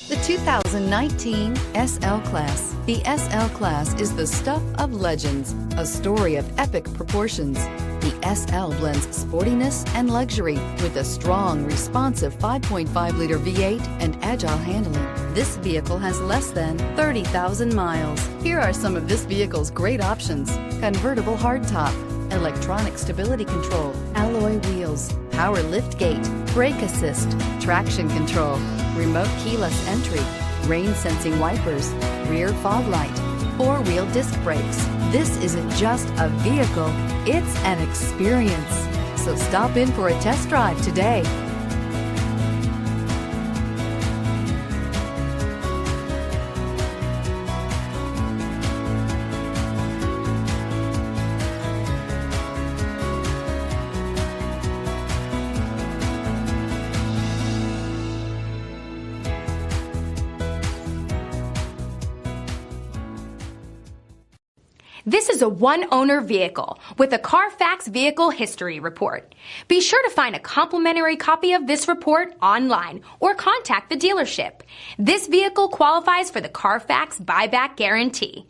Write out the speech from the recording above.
The 2019 SL-Class. The SL-Class is the stuff of legends, a story of epic proportions. The SL blends sportiness and luxury with a strong, responsive 5.5-liter V8 and agile handling. This vehicle has less than 30,000 miles. Here are some of this vehicle's great options: convertible hardtop, electronic stability control, alloy wheels, power liftgate, brake assist, traction control, remote keyless entry, rain sensing wipers, rear fog light, four-wheel disc brakes. This isn't just a vehicle, it's an experience. So stop in for a test drive today. This is a one-owner vehicle with a Carfax Vehicle History Report. Be sure to find a complimentary copy of this report online or contact the dealership. This vehicle qualifies for the Carfax Buyback Guarantee.